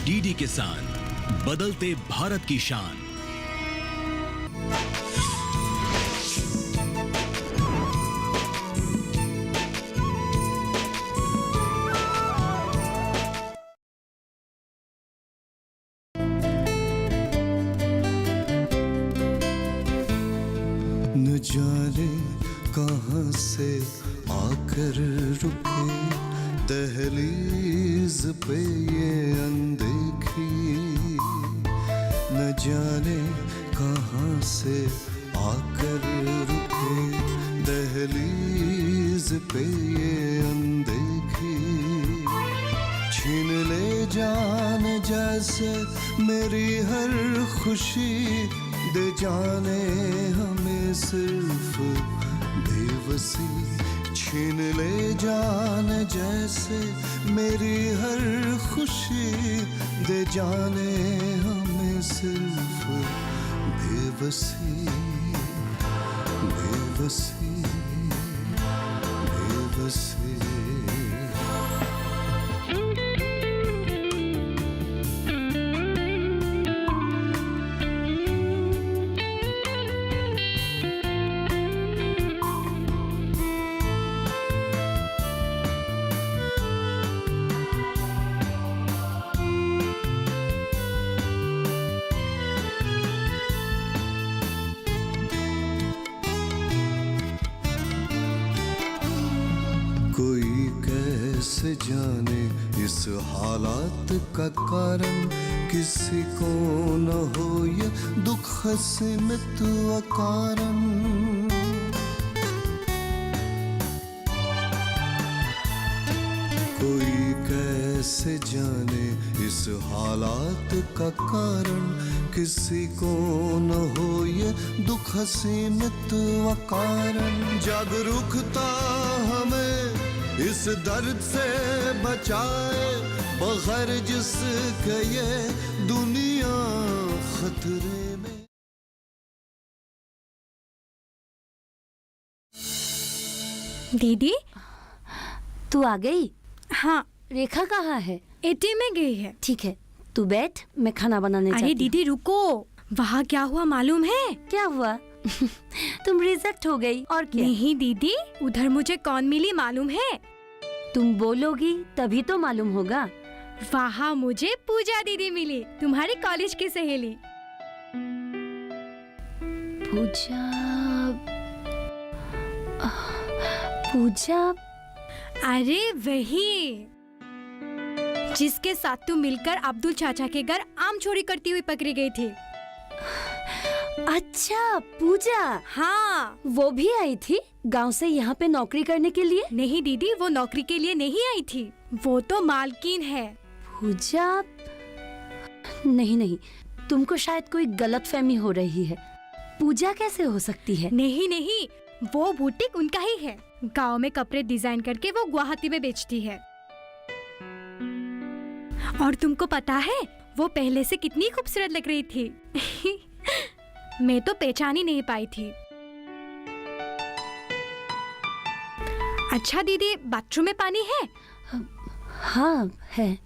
DD किसान, बदलते भारत की शान। न जाने कहाँ से आकर रुके दहलीज पे ये अनदेखी, न जाने कहाँ से आकर रुके दहलीज पे ये अनदेखी, छीन ले जान जैसे मेरी हर खुशी, दे जाने हमें सिर्फ बेबसी, छीन ले जान जैसे मेरी हर खुशी, दे जाने हमें सिर्फ बेबसी, बेबसी, बेबसी। कोई कैसे जाने इस हालात का कारण, किसी को न हो ये दुख सीमित अकारण, कोई कैसे जाने इस हालात का कारण, किसी को न हो ये दुख सीमित अकारण, जागरूकता हमें इस दर्द से बचाए, बगैर जिसके ये दुनिया खतरे में। दीदी, तू आ गई? हाँ। रेखा कहाँ है? एटीएम में गई है। ठीक है, तू बैठ, मैं खाना बनाने जाती अरे हूँ। दीदी रुको, वहाँ क्या हुआ मालूम है? क्या हुआ? तुम रिजेक्ट हो गई और क्या? नहीं दीदी, उधर मुझे कौन मिली मालूम है? तुम बोलोगी तभी तो मालूम होगा। वहाँ मुझे पूजा दीदी मिली, तुम्हारी कॉलेज की सहेली। पूजा? पूजा? अरे वही जिसके साथ तुम मिलकर अब्दुल चाचा के घर आम चोरी करती हुई पकड़ी गई थी। अच्छा, पूजा। हाँ, वो भी आई थी गांव से यहाँ पे नौकरी करने के लिए? नहीं दीदी, वो नौकरी के लिए नहीं आई थी, वो तो मालकिन है। पूजा? नहीं नहीं, तुमको शायद कोई गलतफहमी हो रही है। पूजा कैसे हो सकती है? नहीं नहीं, वो बुटीक उनका ही है। गांव में कपड़े डिजाइन करके वो गुवाहाटी में बेचती है। और तुमको पता है वो पहले से कितनी खूबसूरत लग रही थी। मैं तो पहचान ही नहीं पाई थी। अच्छा दीदी, बाथरूम में पानी है? हाँ है।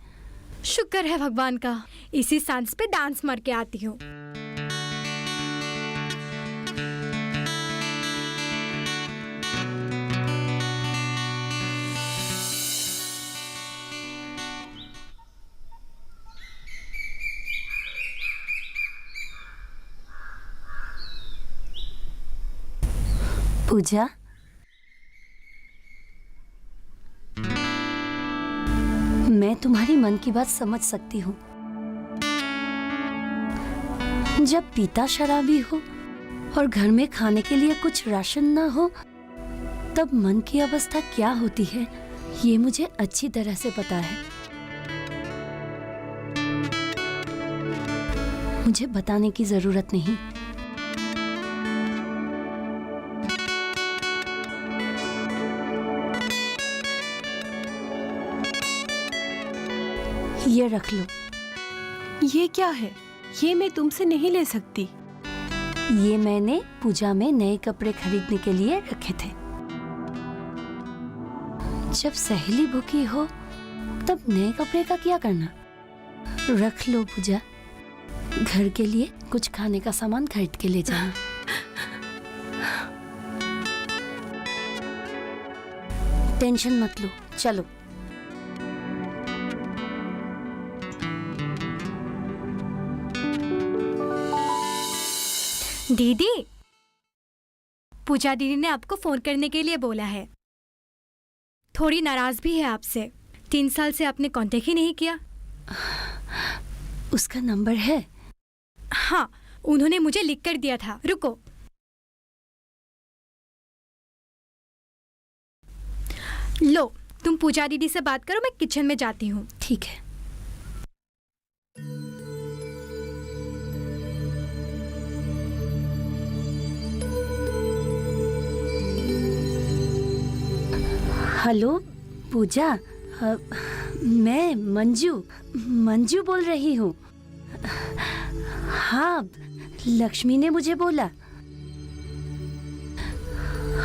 शुक्र है भगवान का, इसी सांस पे डांस मार के आती हूँ। पूजा, मैं तुम्हारी मन की बात समझ सकती हूँ। जब पिता शराबी हो और घर में खाने के लिए कुछ राशन ना हो, तब मन की अवस्था क्या होती है, ये मुझे अच्छी तरह से पता है। मुझे बताने की जरूरत नहीं। ये रख लो। ये क्या है? ये मैं तुमसे नहीं ले सकती। ये मैंने पूजा में नए कपड़े खरीदने के लिए रखे थे। जब सहेली भूखी हो तब नए कपड़े का क्या करना? रख लो पूजा, घर के लिए कुछ खाने का सामान खरीद के ले जाना। टेंशन मत लो, चलो। दीदी, पूजा दीदी ने आपको फोन करने के लिए बोला है। थोड़ी नाराज भी है आपसे। 3 साल से आपने कांटेक्ट ही नहीं किया। उसका नंबर है? हाँ, उन्होंने मुझे लिख कर दिया था। रुको, लो तुम पूजा दीदी से बात करो, मैं किचन में जाती हूँ। ठीक है। हेलो पूजा, मैं मंजू बोल रही हूँ। हाँ, लक्ष्मी ने मुझे बोला।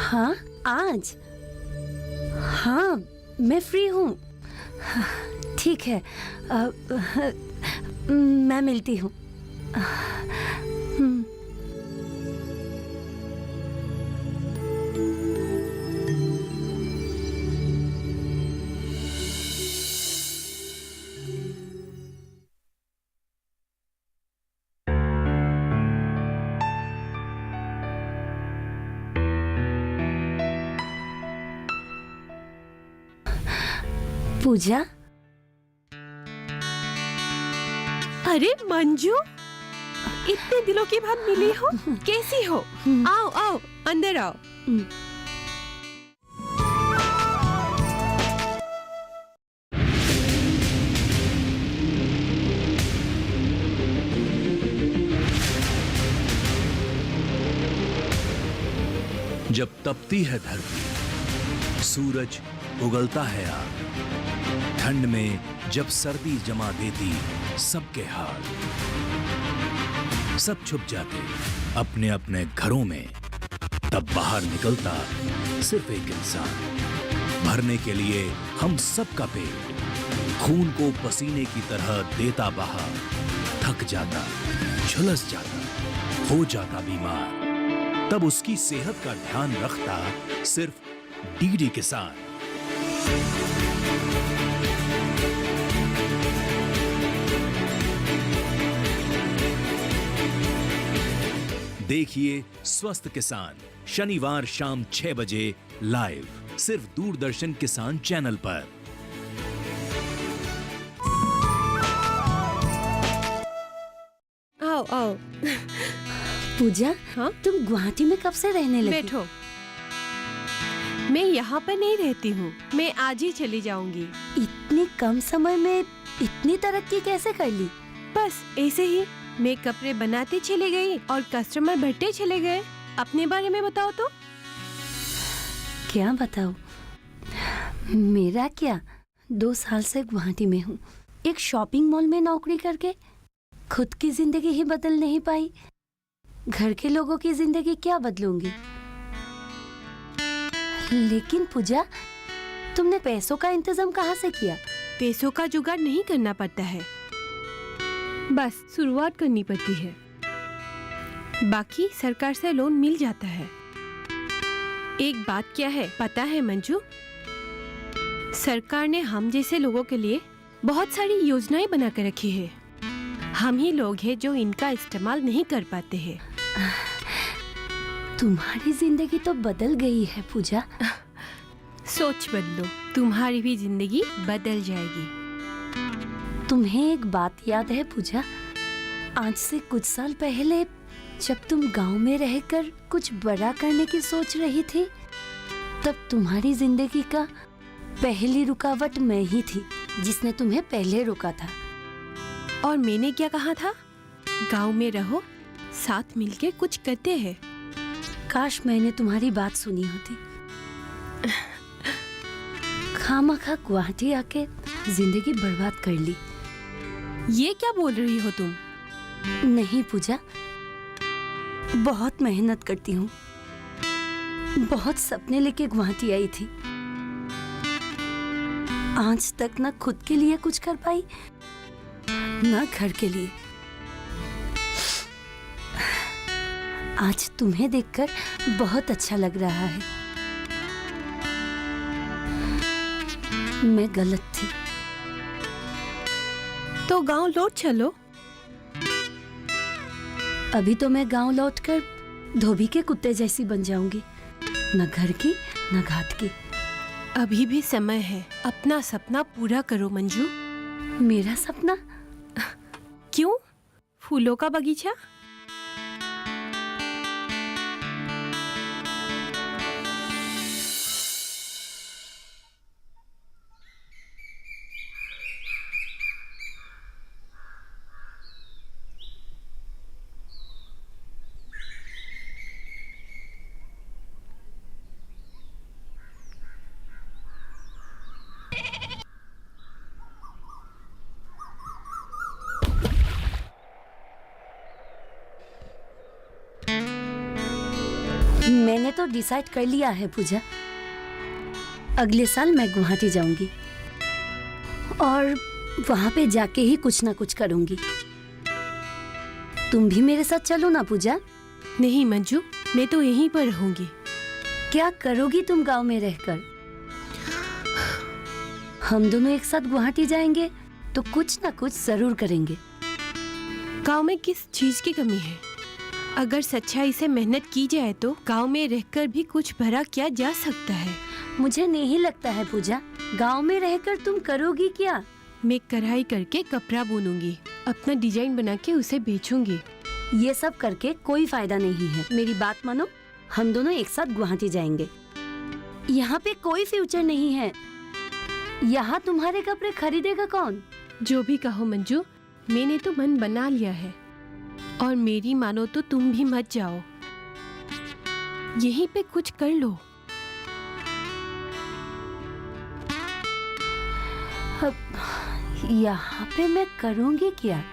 हाँ आज, हाँ मैं फ्री हूँ। ठीक है, मैं मिलती हूँ। पूजा, अरे मंजू, इतने दिनों के बाद मिली हो, कैसी हो? आओ आओ, अंदर आओ। जब तपती है धरती, सूरज उगलता है आग, ठंड में जब सर्दी जमा देती सबके हाल, सब छुप जाते अपने अपने घरों में, तब बाहर निकलता सिर्फ एक इंसान, भरने के लिए हम सबका पेट, खून को पसीने की तरह देता बहा, थक जाता, झुलस जाता, हो जाता बीमार, तब उसकी सेहत का ध्यान रखता सिर्फ डीडी किसान। देखिए स्वस्थ किसान शनिवार शाम 6 बजे लाइव, सिर्फ दूरदर्शन किसान चैनल पर। आओ आओ। पूजा, हाँ? तुम गुवाहाटी में कब से रहने लगी? बैठो। मैं यहाँ पर नहीं रहती हूँ, मैं आज ही चली जाऊंगी। इतनी कम समय में इतनी तरक्की कैसे कर ली? बस ऐसे ही, मैं कपड़े बनाते चले गई और कस्टमर बढ़ते चले गए। अपने बारे में बताओ तो। क्या बताऊं? मेरा क्या, 2 साल से गुवाहाटी में हूँ। एक शॉपिंग मॉल में नौकरी करके खुद की जिंदगी ही बदल नहीं पाई, घर के लोगों की जिंदगी क्या बदलूंगी? लेकिन पूजा, तुमने पैसों का इंतजाम कहाँ से किया? पैसों का जुगाड़ नहीं करना पड़ता है, बस शुरुआत करनी पड़ती है। बाकी सरकार से लोन मिल जाता है। एक बात क्या है पता है मंजू? सरकार ने हम जैसे लोगों के लिए बहुत सारी योजनाएं बना कर रखी है। हम ही लोग हैं जो इनका इस्तेमाल नहीं कर पाते हैं। तुम्हारी जिंदगी तो बदल गई है पूजा। सोच बदलो, तुम्हारी भी जिंदगी बदल जाएगी। तुम्हें एक बात याद है पूजा? आज से कुछ साल पहले जब तुम गांव में रहकर कुछ बड़ा करने की सोच रही थी, तब तुम्हारी जिंदगी का पहली रुकावट मैं ही थी, जिसने तुम्हें पहले रोका था। और मैंने क्या कहा था? गांव में रहो, साथ मिलके कुछ करते हैं। काश मैंने तुम्हारी बात सुनी होती। खामखा गुवाहाटी आके जिंदगी बर्बाद कर ली। ये क्या बोल रही हो तुम? नहीं पूजा, बहुत मेहनत करती हूँ। बहुत सपने लेके गुवाहाटी आई थी। आज तक ना खुद के लिए कुछ कर पाई, ना घर के लिए। आज तुम्हें देखकर बहुत अच्छा लग रहा है। मैं गलत थी। तो गांव लौट चलो। अभी तो मैं गांव लौटकर धोबी के कुत्ते जैसी बन जाऊंगी, न घर की न घाट की। अभी भी समय है, अपना सपना पूरा करो मंजू। मेरा सपना? क्यों? फूलों का बगीचा? मैंने तो डिसाइड कर लिया है पूजा। अगले साल मैं गुवाहाटी जाऊंगी और वहां पे जाके ही कुछ ना कुछ करूंगी। तुम भी मेरे साथ चलो ना पूजा। नहीं मंजू, मैं तो यहीं पर रहूंगी। क्या करोगी तुम गांव में रहकर? हम दोनों एक साथ गुवाहाटी जाएंगे तो कुछ ना कुछ जरूर करेंगे। गांव में किस चीज की कमी है? अगर सच्चाई से मेहनत की जाए तो गांव में रहकर भी कुछ भला किया जा सकता है। मुझे नहीं लगता है पूजा, गांव में रहकर तुम करोगी क्या? मैं कढ़ाई करके कपड़ा बुनूंगी, अपना डिजाइन बना के उसे बेचूंगी। ये सब करके कोई फायदा नहीं है। मेरी बात मानो, हम दोनों एक साथ गुवाहाटी जाएंगे। यहाँ पे कोई फ्यूचर नहीं है। यहाँ तुम्हारे कपड़े खरीदेगा कौन? जो भी कहो मंजू, मैंने तो मन बना लिया है। और मेरी मानो तो तुम भी मत जाओ, यहीं पे कुछ कर लो। अब यहाँ पे मैं करूँगी क्या?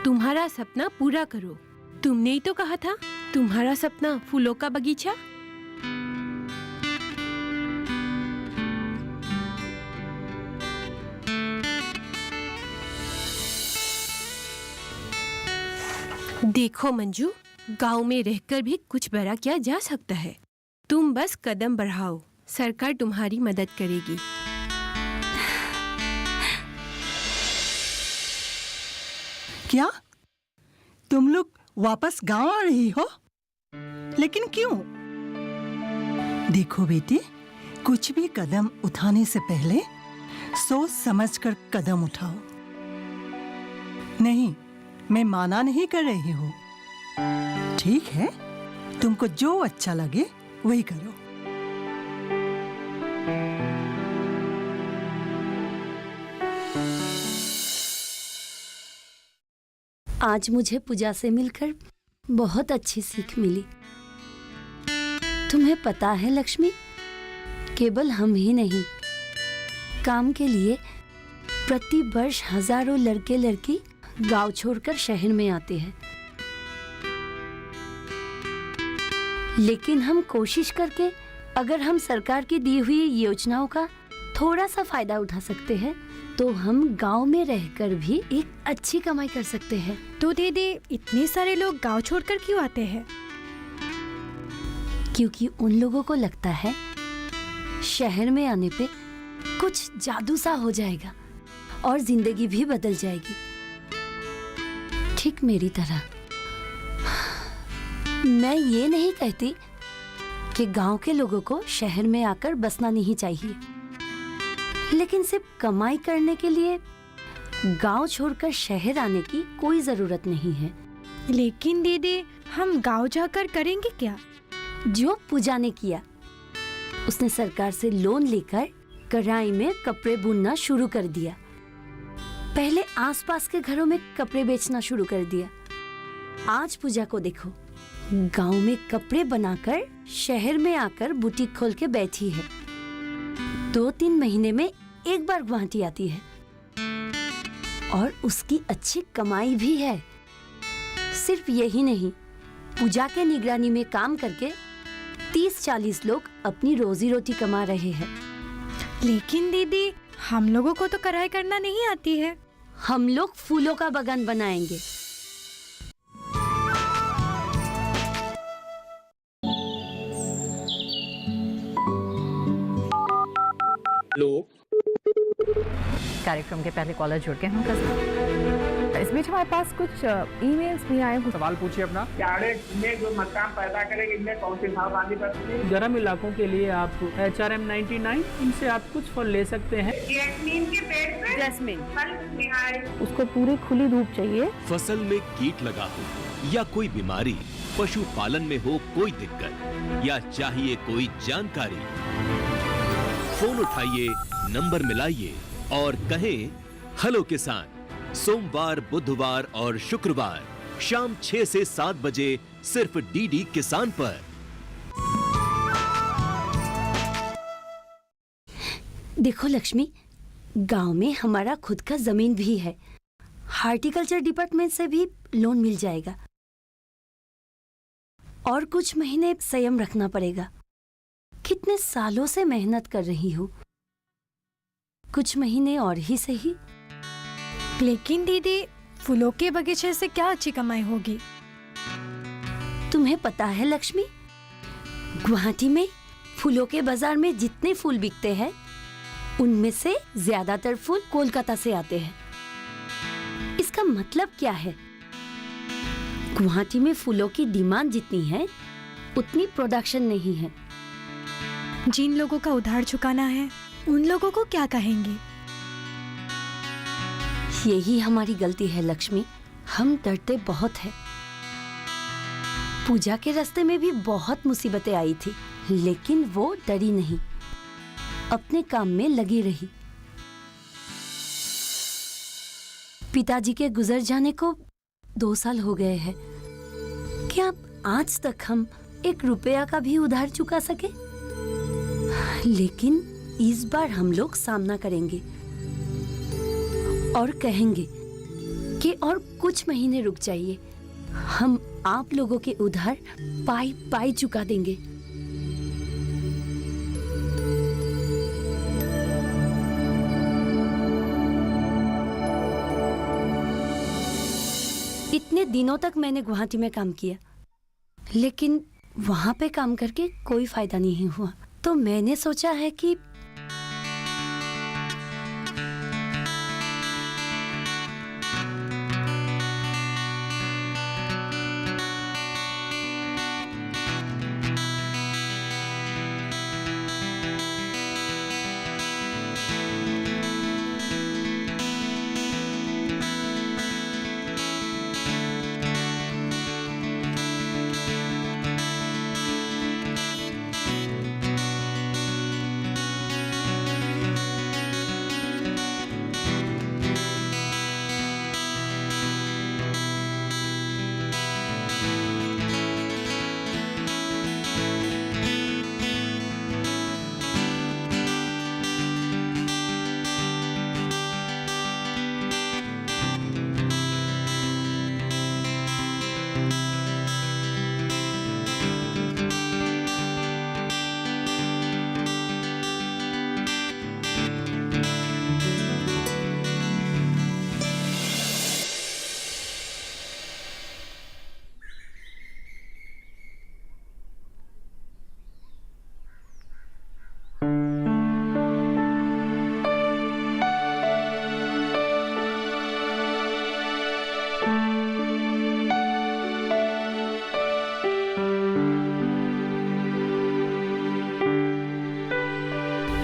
तुम्हारा सपना पूरा करो। तुमने ही तो कहा था तुम्हारा सपना फूलों का बगीचा। देखो मंजू, गांव में रहकर भी कुछ बड़ा किया जा सकता है। तुम बस कदम बढ़ाओ, सरकार तुम्हारी मदद करेगी। क्या तुम लोग वापस गांव आ रही हो? लेकिन क्यों? देखो बेटी, कुछ भी कदम उठाने से पहले सोच समझकर कदम उठाओ। नहीं, मैं माना नहीं कर रही हूँ। ठीक है, तुमको जो अच्छा लगे वही करो। आज मुझे पूजा से मिलकर बहुत अच्छी सीख मिली। तुम्हें पता है लक्ष्मी, केवल हम ही नहीं, काम के लिए प्रति वर्ष हजारों लड़के लड़की गांव छोड़कर शहर में आते हैं। लेकिन हम कोशिश करके अगर हम सरकार की दी हुई योजनाओं का थोड़ा सा फायदा उठा सकते हैं तो हम गांव में रहकर भी एक अच्छी कमाई कर सकते हैं। तो दीदी, इतने सारे लोग गांव छोड़कर क्यों आते हैं? क्योंकि उन लोगों को लगता है शहर में आने पे कुछ जादू सा हो जाएगा और जिंदगी भी बदल जाएगी, ठीक मेरी तरह। मैं ये नहीं कहती कि गांव के लोगों को शहर में आकर बसना नहीं चाहिए, लेकिन सिर्फ कमाई करने के लिए गांव छोड़कर शहर आने की कोई जरूरत नहीं है। लेकिन दीदी, हम गांव जाकर करेंगे क्या? जो पूजा ने किया, उसने सरकार से लोन लेकर कढ़ाई में कपड़े बुनना शुरू कर दिया। पहले आसपास के घरों में कपड़े बेचना शुरू कर दिया। आज पूजा को देखो, गांव में कपड़े बनाकर शहर में आकर बुटीक खोल के बैठी है। 2-3 महीने में एक बार गुवाहाटी आती है और उसकी अच्छी कमाई भी है। सिर्फ यही नहीं, पूजा के निगरानी में काम करके 30-40 लोग अपनी रोजी रोटी कमा रहे हैं। लेकिन दीदी, हम लोगों को तो कढ़ाई करना नहीं आती है। हम लोग फूलों का बागान बनाएंगे। हेलो। कार्यक्रम के पहले कॉलर जुड़ गए हैं कसम। इस बीच हमारे पास कुछ ईमेल्स भी आए हैं। सवाल पूछिए अपना। कैडेट्स में जो मकान पैदा करेंगे इनमें कौन सी सावधानी बरतनी है? गर्म इलाकों के लिए आप HRM 99 इनसे आप कुछ फल ले सकते हैं। जैस्मीन के पेड़ पे जैस्मिन, फल निहाय। उसको पूरी खुली धूप चाहिए। फसल में कीट लगा हो या कोई बीमारी, पशुपालन में हो कोई दिक्कत या चाहिए कोई जानकारी, फोन उठाइए, नंबर मिलाइए और कहें हेलो किसान। सोमवार, बुधवार और शुक्रवार शाम 6 से 7 बजे सिर्फ डीडी किसान पर। देखो लक्ष्मी, गांव में हमारा खुद का जमीन भी है। हार्टिकल्चर डिपार्टमेंट से भी लोन मिल जाएगा और कुछ महीने संयम रखना पड़ेगा। कितने सालों से मेहनत कर रही हूँ, कुछ महीने और ही सही। लेकिन दीदी, फूलों के बगीचे से क्या अच्छी कमाई होगी? तुम्हें पता है लक्ष्मी, गुवाहाटी में फूलों के बाजार में जितने फूल बिकते हैं उनमें से ज्यादातर फूल कोलकाता से आते हैं। इसका मतलब क्या है? गुवाहाटी में फूलों की डिमांड जितनी है उतनी प्रोडक्शन नहीं है। जिन लोगों का उधार चुकाना है उन लोगों को क्या कहेंगे? यही हमारी गलती है लक्ष्मी, हम डरते बहुत हैं। पूजा के रास्ते में भी बहुत मुसीबतें आई थी, लेकिन वो डरी नहीं, अपने काम में लगी रही। पिताजी के गुजर जाने को 2 साल हो गए हैं। क्या आज तक हम 1 रुपया का भी उधार चुका सके? लेकिन इस बार हम लोग सामना करेंगे और कहेंगे कि और कुछ महीने रुक जाइए, हम आप लोगों के उधार पाई पाई चुका देंगे। इतने दिनों तक मैंने गुवाहाटी में काम किया, लेकिन वहां पे काम करके कोई फायदा नहीं हुआ। तो मैंने सोचा है कि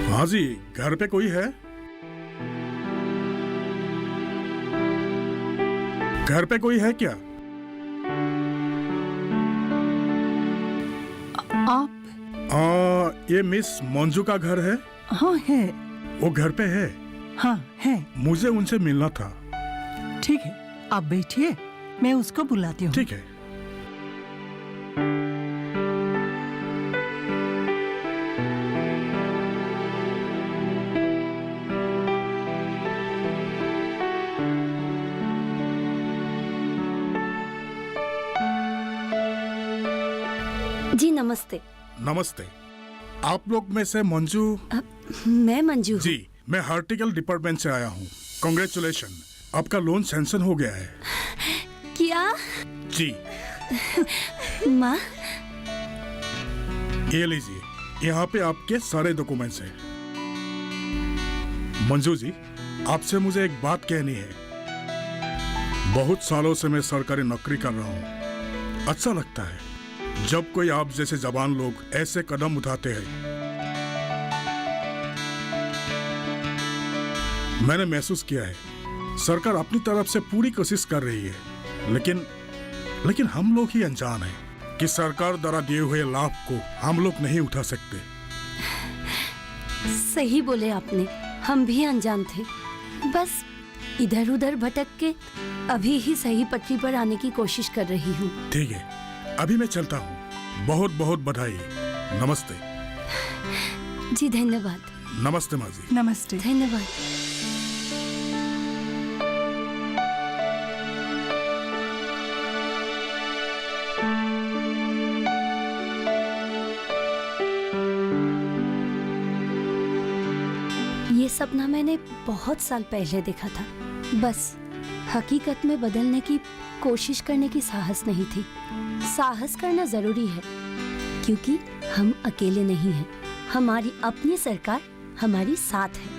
हाँ जी, घर पे कोई है? घर पे कोई है क्या? आप? ये मिस मंजू का घर है? हाँ है। वो घर पे है? हाँ है। मुझे उनसे मिलना था। ठीक है, आप बैठिए, मैं उसको बुलाती हूँ। ठीक है। जी नमस्ते। नमस्ते। आप लोग में से मंजू? मैं मंजू हूँ। जी, मैं हार्टिकल डिपार्टमेंट से आया हूँ। कांग्रेचुलेशन। आपका लोन सैंक्शन हो गया है। क्या? जी, माँ, ये लीजिए, यहाँ पे आपके सारे डॉक्यूमेंट्स हैं। मंजू जी, आपसे मुझे एक बात कहनी है। बहुत सालों से मैं सरकारी नौकरी कर रहा हूँ। अच्छा लगता है जब कोई आप जैसे जवान लोग ऐसे कदम उठाते हैं। मैंने महसूस किया है सरकार अपनी तरफ से पूरी कोशिश कर रही है, लेकिन हम लोग ही अनजान हैं कि सरकार द्वारा दिए हुए लाभ को हम लोग नहीं उठा सकते। सही बोले आपने, हम भी अनजान थे। बस इधर उधर भटक के अभी ही सही पटरी पर आने की कोशिश कर रही हूँ। ठीक है, अभी मैं चलता हूँ। बहुत बहुत बधाई। नमस्ते। जी धन्यवाद। नमस्ते माँ जी। नमस्ते। धन्यवाद। ये सपना मैंने बहुत साल पहले देखा था, बस हकीकत में बदलने की कोशिश करने की साहस नहीं थी। साहस करना जरूरी है क्योंकि हम अकेले नहीं हैं। हमारी अपनी सरकार हमारी साथ है।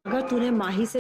अगर तूने माही से